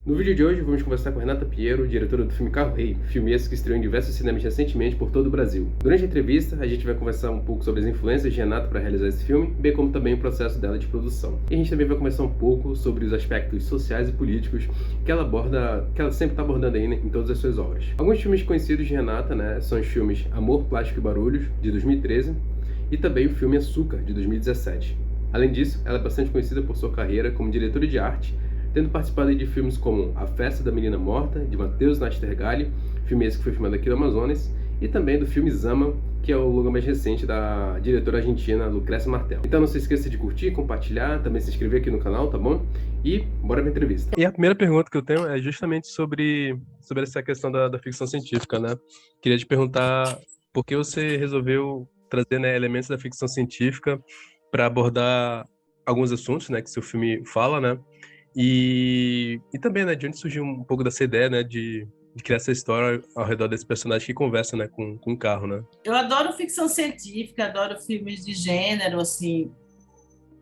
No vídeo de hoje vamos conversar com Renata Pinheiro, diretora do filme Carro Rei, filme esse que estreou em diversos cinemas recentemente por todo o Brasil. Durante a entrevista, a gente vai conversar um pouco sobre as influências de Renata para realizar esse filme, bem como também o processo dela de produção. E a gente também vai conversar um pouco sobre os aspectos sociais e políticos que ela sempre está abordando aí, né, em todas as suas obras. Alguns filmes conhecidos de Renata, são os filmes Amor, Plástico e Barulhos, de 2013, e também o filme Açúcar, de 2017. Além disso, ela é bastante conhecida por sua carreira como diretora de arte, tendo participado de filmes como A Festa da Menina Morta, de Matheus Nastergalli, filme esse que foi filmado aqui no Amazonas, e também do filme Zama, que é o longa mais recente da diretora argentina Lucrécia Martel. Então não se esqueça de curtir, compartilhar, também se inscrever aqui no canal, tá bom? E bora pra entrevista. E a primeira pergunta que eu tenho é justamente sobre essa questão da ficção científica, né? Queria te perguntar por que você resolveu trazer, elementos da ficção científica para abordar alguns assuntos, que seu filme fala, né? E também, de onde surgiu um pouco dessa ideia, de criar essa história ao redor desse personagem que conversa, com o carro, né? Eu adoro ficção científica, adoro filmes de gênero, assim,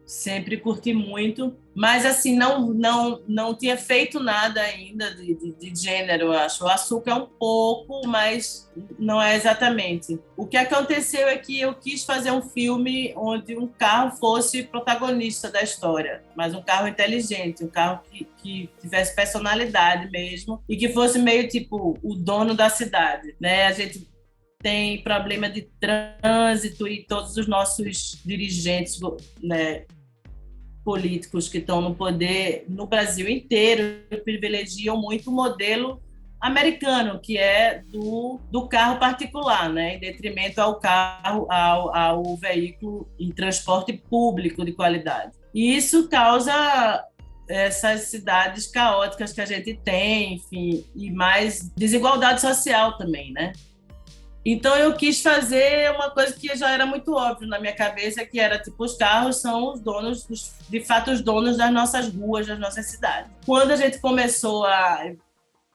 sempre curti muito, mas assim, não tinha feito nada ainda de gênero, eu acho. O Açúcar é um pouco, mas não é exatamente. O que aconteceu é que eu quis fazer um filme onde um carro fosse protagonista da história, mas um carro inteligente, um carro que tivesse personalidade mesmo, e que fosse meio tipo o dono da cidade, né? A gente tem problema de trânsito e todos os nossos dirigentes, políticos que estão no poder no Brasil inteiro privilegiam muito o modelo americano, que é do carro particular, em detrimento ao carro, ao veículo em transporte público de qualidade. E isso causa essas cidades caóticas que a gente tem, enfim, e mais desigualdade social também, Então, eu quis fazer uma coisa que já era muito óbvio na minha cabeça, que era, os carros são os donos, de fato, os donos das nossas ruas, das nossas cidades. Quando a gente começou a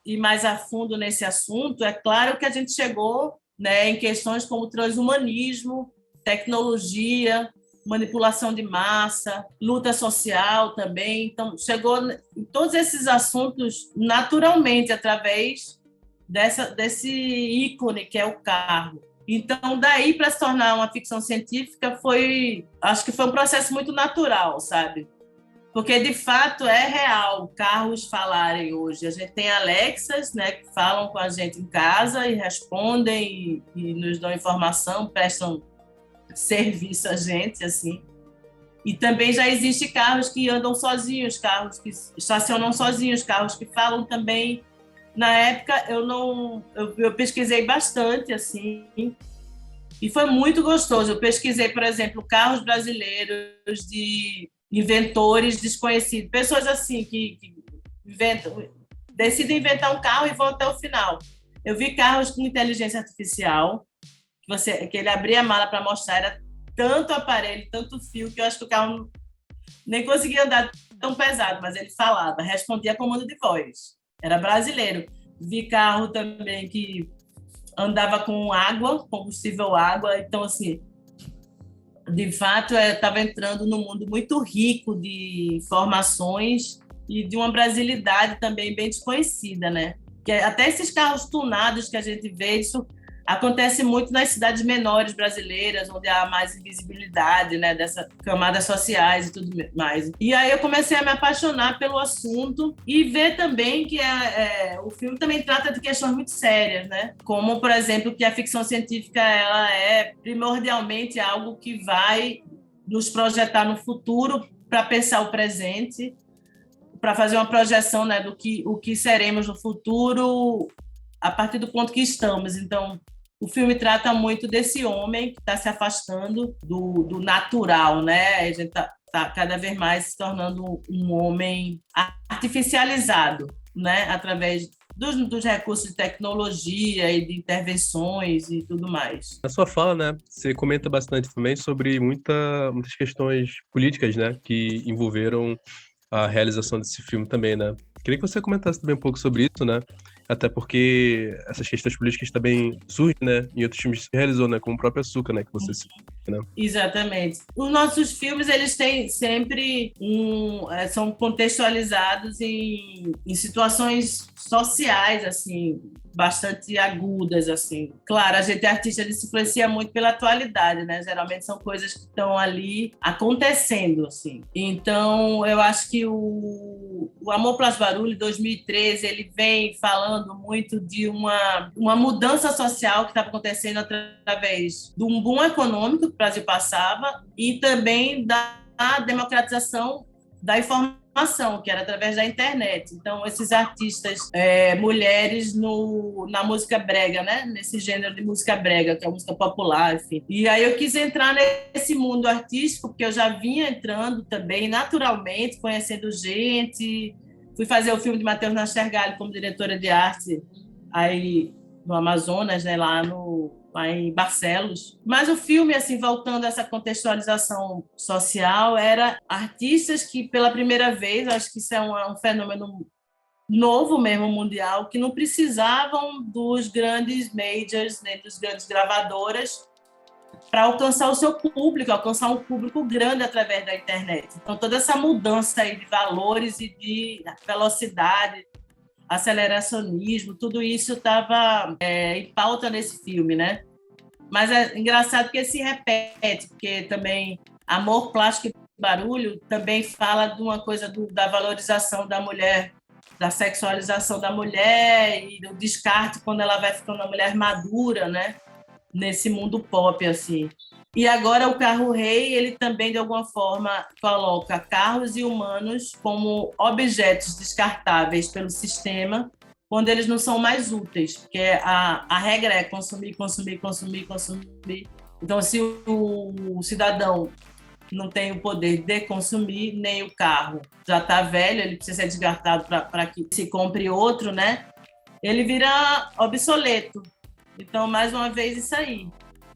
ir mais a fundo nesse assunto, é claro que a gente chegou em questões como transhumanismo, tecnologia, manipulação de massa, luta social também. Então, chegou em todos esses assuntos naturalmente, através desse ícone que é o carro. Então, daí para se tornar uma ficção científica acho que foi um processo muito natural, sabe? Porque de fato é real carros falarem hoje. A gente tem Alexas, que falam com a gente em casa e respondem e nos dão informação, prestam serviço a gente, assim. E também já existem carros que andam sozinhos, carros que estacionam sozinhos, carros que falam também. Na época, eu pesquisei bastante, assim, e foi muito gostoso. Eu pesquisei, por exemplo, carros brasileiros de inventores desconhecidos, pessoas assim que decidem inventar um carro e vão até o final. Eu vi carros com inteligência artificial, que ele abria a mala para mostrar, era tanto aparelho, tanto fio, que eu acho que o carro nem conseguia andar tão pesado, mas ele falava, respondia comando de voz. Era brasileiro. Vi carro também que andava com água, combustível água. Então, assim, de fato, estava entrando num mundo muito rico de informações e de uma brasilidade também bem desconhecida, Que até esses carros tunados que a gente vê, isso acontece muito nas cidades menores brasileiras, onde há mais invisibilidade, dessas camadas sociais e tudo mais. E aí eu comecei a me apaixonar pelo assunto e ver também que o filme também trata de questões muito sérias, Como, por exemplo, que a ficção científica ela é primordialmente algo que vai nos projetar no futuro para pensar o presente, para fazer uma projeção do o que seremos no futuro a partir do ponto que estamos. Então, o filme trata muito desse homem que está se afastando do natural, A gente está cada vez mais se tornando um homem artificializado, Através dos recursos de tecnologia e de intervenções e tudo mais. Na sua fala, você comenta bastante também sobre muitas questões políticas, que envolveram a realização desse filme também, Queria que você comentasse também um pouco sobre isso, Até porque essas questões políticas também surgem, em outros filmes que você realizou, como o próprio Açúcar, que você né? Exatamente. Os nossos filmes, eles têm sempre são contextualizados em situações sociais, assim, bastante agudas, assim. Claro, a gente artista, ele se influencia muito pela atualidade, né? Geralmente são coisas que estão ali acontecendo, assim. Então, eu acho que o Amor Plus Barulho, 2013, ele vem falando muito de uma mudança social que estava acontecendo através de um boom econômico que o Brasil passava e também da democratização da informação, que era através da internet. Então, esses artistas, mulheres na música brega, né? Nesse gênero de música brega, que é a música popular, enfim. E aí eu quis entrar nesse mundo artístico, porque eu já vinha entrando também, naturalmente, conhecendo gente. Fui fazer o filme de Matheus Nastergalli como diretora de arte aí no Amazonas, né? Lá em Barcelos. Mas o filme, assim, voltando a essa contextualização social, era artistas que, pela primeira vez, acho que isso é um fenômeno novo mesmo, mundial, que não precisavam dos grandes majors, nem dos grandes gravadoras, para alcançar o seu público, alcançar um público grande através da internet. Então, toda essa mudança aí de valores e de velocidade, aceleracionismo, tudo isso estava em pauta nesse filme, né? Mas é engraçado porque se repete, porque também Amor, Plástico e Barulho também fala de uma coisa da valorização da mulher, da sexualização da mulher e do descarte quando ela vai ficando uma mulher madura, né? Nesse mundo pop, assim. E agora o Carro Rei, ele também, de alguma forma, coloca carros e humanos como objetos descartáveis pelo sistema, quando eles não são mais úteis, porque a regra é consumir, consumir, consumir, consumir. Então, se o cidadão não tem o poder de consumir, nem o carro já está velho, ele precisa ser descartado para que se compre outro, né? Ele vira obsoleto. Então, mais uma vez, isso aí.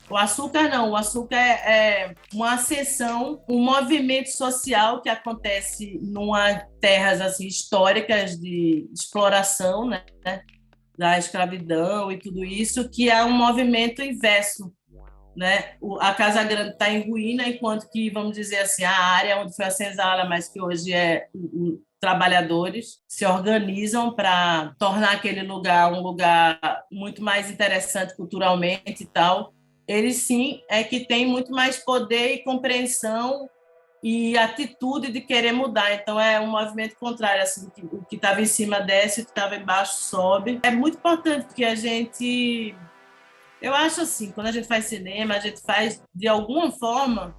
O açúcar não, o açúcar é uma ascensão, um movimento social que acontece numa terras assim históricas de exploração, né, da escravidão e tudo isso, que é um movimento inverso, né? A Casa Grande está em ruína, enquanto que, vamos dizer assim, a área onde foi a senzala, mas que hoje é trabalhadores se organizam para tornar aquele lugar um lugar muito mais interessante culturalmente e tal. Eles sim é que têm muito mais poder e compreensão e atitude de querer mudar. Então é um movimento contrário, assim, o que estava em cima desce, o que estava embaixo sobe. É muito importante porque eu acho assim, quando a gente faz cinema, a gente faz de alguma forma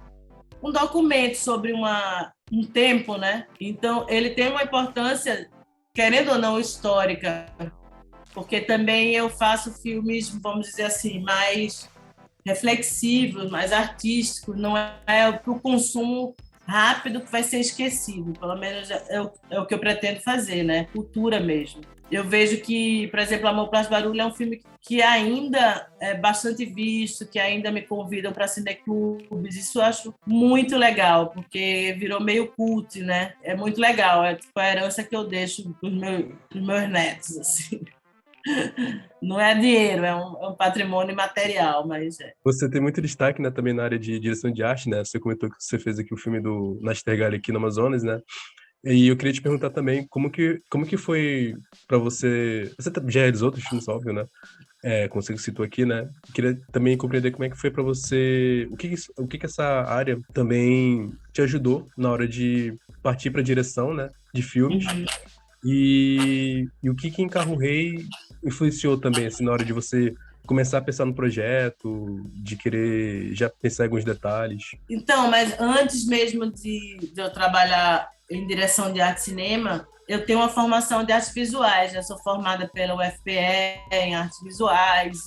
um documento sobre um tempo, né? Então ele tem uma importância, querendo ou não, histórica, porque também eu faço filmes, vamos dizer assim, mais reflexivos, mais artísticos, não é para o consumo rápido que vai ser esquecido, pelo menos é o que eu pretendo fazer, né? Cultura mesmo. Eu vejo que, por exemplo, Amor Plus Barulho é um filme que ainda é bastante visto, que ainda me convidam para cineclubes. Isso eu acho muito legal, porque virou meio cult, né? É muito legal, é tipo a herança que eu deixo para os meus netos, assim. Não é dinheiro, é um patrimônio material, mas é. Você tem muito destaque, né, também na área de direção de arte, né? Você comentou que você fez aqui o filme do Nastergalli aqui no Amazonas, né? E eu queria te perguntar também como que foi para você. Você já realizou outros filmes, óbvio, né? Como você citou aqui, né? Queria também compreender como é que foi para você. O que essa área também te ajudou na hora de partir para direção, né? De filmes. Uhum. E o que em Carro Rei influenciou também, assim, na hora de você começar a pensar no projeto, de querer já pensar em alguns detalhes? Então, mas antes mesmo de eu trabalhar em direção de arte e cinema, eu tenho uma formação de artes visuais. Eu sou formada pela UFPE em artes visuais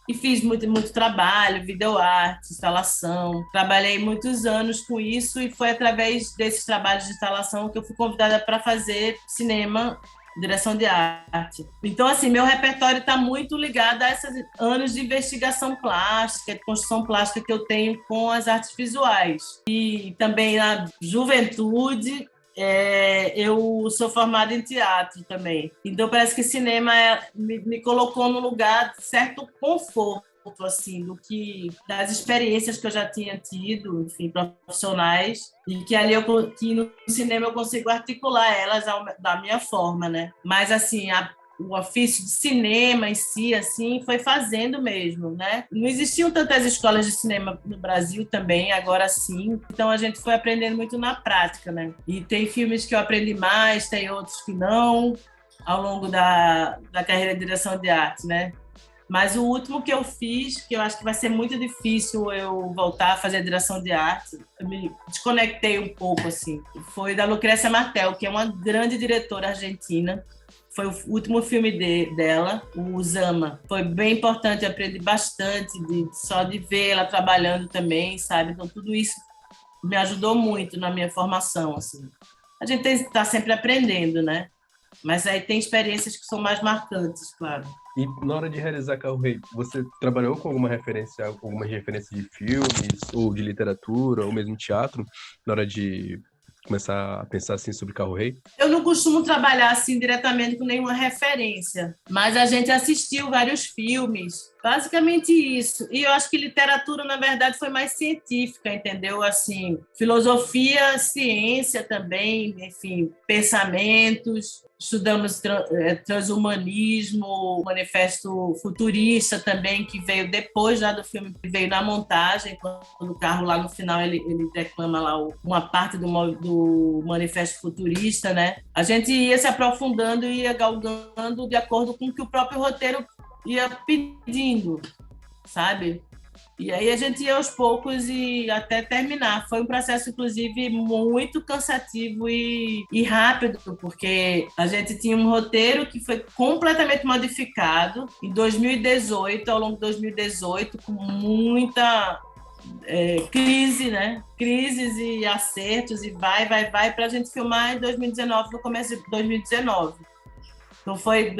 e fiz muito trabalho, videoarte, instalação. Trabalhei muitos anos com isso e foi através desses trabalhos de instalação que eu fui convidada para fazer cinema, direção de arte. Então, assim, meu repertório está muito ligado a esses anos de investigação plástica, de construção plástica que eu tenho com as artes visuais. E também na juventude, eu sou formada em teatro também. Então, parece que cinema me colocou num lugar de certo conforto, assim, das experiências que eu já tinha tido, enfim, profissionais, e que ali que no cinema eu consigo articular elas da minha forma, né? Mas, assim, o ofício de cinema em si, assim, foi fazendo mesmo, né? Não existiam tantas escolas de cinema no Brasil também, agora sim. Então, a gente foi aprendendo muito na prática, né? E tem filmes que eu aprendi mais, tem outros que não, ao longo da carreira de direção de arte, né? Mas o último que eu fiz, que eu acho que vai ser muito difícil eu voltar a fazer direção de arte, eu me desconectei um pouco, assim, foi da Lucrécia Martel, que é uma grande diretora argentina. Foi o último filme dela, o Zama. Foi bem importante, eu aprendi bastante só de ver ela trabalhando também, sabe? Então, tudo isso me ajudou muito na minha formação, assim. A gente está sempre aprendendo, né? Mas aí tem experiências que são mais marcantes, claro. E na hora de realizar Carro Rei, você trabalhou com algumas referências de filmes, ou de literatura, ou mesmo teatro, na hora de começar a pensar assim sobre Carro Rei? Eu não costumo trabalhar assim diretamente com nenhuma referência, mas a gente assistiu vários filmes, basicamente isso. E eu acho que literatura, na verdade, foi mais científica, entendeu? Assim, filosofia, ciência também, enfim, pensamentos. Estudamos transhumanismo, manifesto futurista também, que veio depois já do filme, que veio na montagem, quando o carro lá no final ele declama lá uma parte do manifesto futurista, né? A gente ia se aprofundando e ia galgando de acordo com o que o próprio roteiro ia pedindo, sabe? E aí a gente ia aos poucos e até terminar. Foi um processo, inclusive, muito cansativo e rápido, porque a gente tinha um roteiro que foi completamente modificado em 2018, ao longo de 2018, com muita crise, né? Crises e acertos, e vai, para a gente filmar em 2019, no começo de 2019. Então foi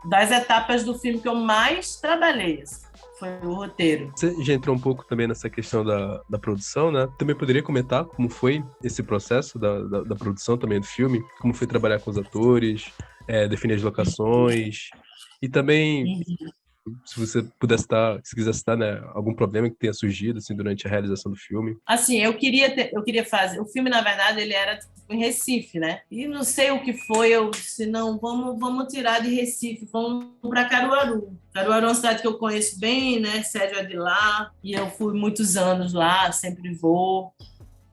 das etapas do filme que eu mais trabalhei, assim. Foi o roteiro. Você já entrou um pouco também nessa questão da produção, né? Também poderia comentar como foi esse processo da produção também do filme? Como foi trabalhar com os atores, definir as locações e também, se você pudesse se quiser citar, né, algum problema que tenha surgido assim, durante a realização do filme. Assim, eu queria fazer... O filme, na verdade, ele era em Recife, né? E não sei o que foi, eu disse, não, vamos tirar de Recife, vamos para Caruaru. Caruaru é uma cidade que eu conheço bem, né? Sérgio é de lá, e eu fui muitos anos lá, sempre vou.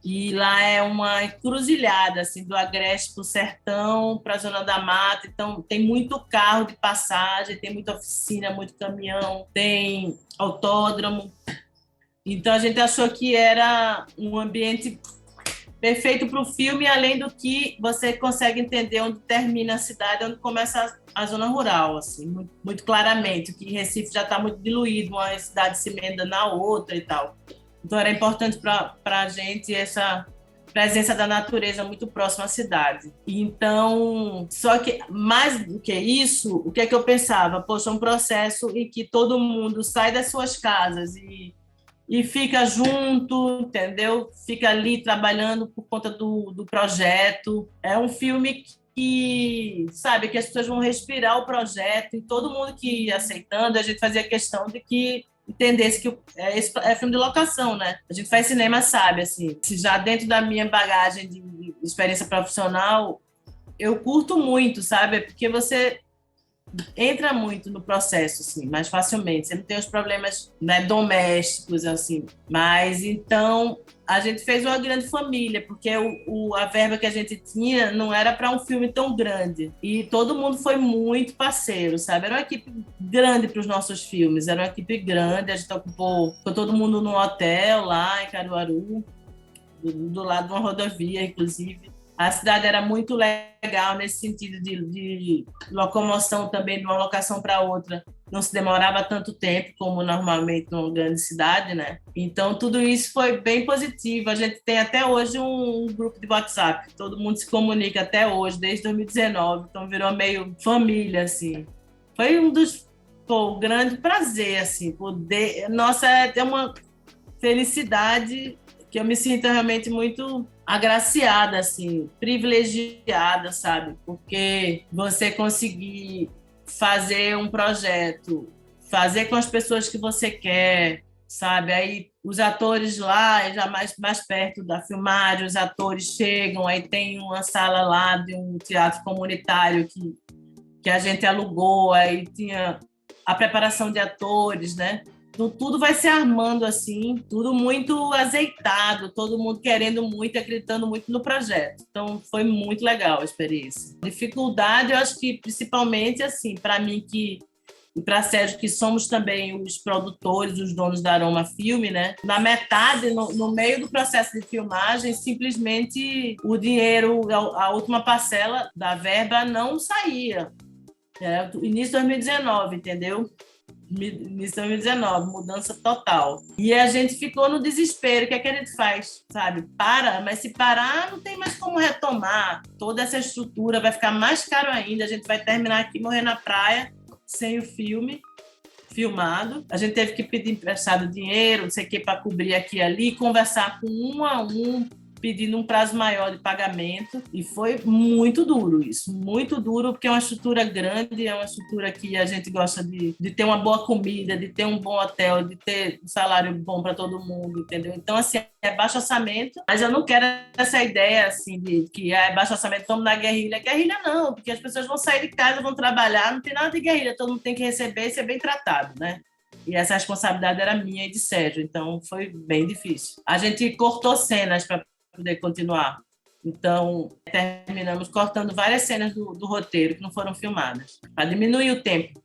E lá é uma encruzilhada, assim, do Agreste para o Sertão, para a Zona da Mata. Então, tem muito carro de passagem, tem muita oficina, muito caminhão, tem autódromo. Então, a gente achou que era um ambiente perfeito para o filme, além do que você consegue entender onde termina a cidade, onde começa a zona rural, assim, muito, muito claramente, que Recife já está muito diluído, uma cidade se emenda na outra e tal. Então, era importante para a gente essa presença da natureza muito próxima à cidade. Então, só que, mais do que isso, o que é que eu pensava? Poxa, um processo em que todo mundo sai das suas casas e fica junto, entendeu? Fica ali trabalhando por conta do projeto. É um filme que, sabe, que as pessoas vão respirar o projeto e todo mundo que ia aceitando, a gente fazia questão de que entendesse que é filme de locação, né? A gente faz cinema, sabe, assim, se já dentro da minha bagagem de experiência profissional, eu curto muito, sabe? Porque você entra muito no processo, assim, mais facilmente. Você não tem os problemas, né, domésticos, assim. Mas, então, a gente fez uma grande família, porque a verba que a gente tinha não era para um filme tão grande. E todo mundo foi muito parceiro, sabe? Era uma equipe grande para os nossos filmes, era uma equipe grande. A gente ficou todo mundo num hotel lá em Caruaru, do lado de uma rodovia, inclusive. A cidade era muito legal nesse sentido de locomoção também, de uma locação para outra. Não se demorava tanto tempo como normalmente numa grande cidade, né? Então, tudo isso foi bem positivo. A gente tem até hoje um grupo de WhatsApp. Todo mundo se comunica até hoje, desde 2019. Então, virou meio família, assim. Foi um grande prazer, assim, poder... Nossa, é uma felicidade que eu me sinto realmente muito agraciada, assim, privilegiada, sabe? Porque você conseguir fazer um projeto fazer com as pessoas que você quer, sabe? Aí os atores lá, já mais perto da filmagem, os atores chegam, aí tem uma sala lá de um teatro comunitário que a gente alugou, aí tinha a preparação de atores, né? Então, tudo vai se armando assim, tudo muito azeitado, todo mundo querendo muito, acreditando muito no projeto. Então, foi muito legal a experiência. Dificuldade, eu acho que principalmente assim, para mim e para Sérgio, que somos também os produtores, os donos da Aroma Filme, né? Na metade, no meio do processo de filmagem, simplesmente o dinheiro, a última parcela da verba não saía. Início de 2019, entendeu? Início de 2019, mudança total. E a gente ficou no desespero. O que é que a gente faz? Sabe? Mas se parar, não tem mais como retomar. Toda essa estrutura vai ficar mais caro ainda. A gente vai terminar aqui, morrer na praia, sem o filme filmado. A gente teve que pedir emprestado dinheiro, não sei o que, para cobrir aqui e ali, conversar com um a um, pedindo um prazo maior de pagamento, e foi muito duro isso, muito duro, porque é uma estrutura grande, é uma estrutura que a gente gosta de ter uma boa comida, de ter um bom hotel, de ter um salário bom para todo mundo, entendeu? Então, assim, é baixo orçamento, mas eu não quero essa ideia, assim, de que é baixo orçamento, estamos na guerrilha. Guerrilha não, porque as pessoas vão sair de casa, vão trabalhar, não tem nada de guerrilha, todo mundo tem que receber e ser bem tratado, né? E essa responsabilidade era minha e de Sérgio, então foi bem difícil. A gente cortou cenas para poder continuar. Então, terminamos cortando várias cenas do roteiro que não foram filmadas, para diminuir o tempo.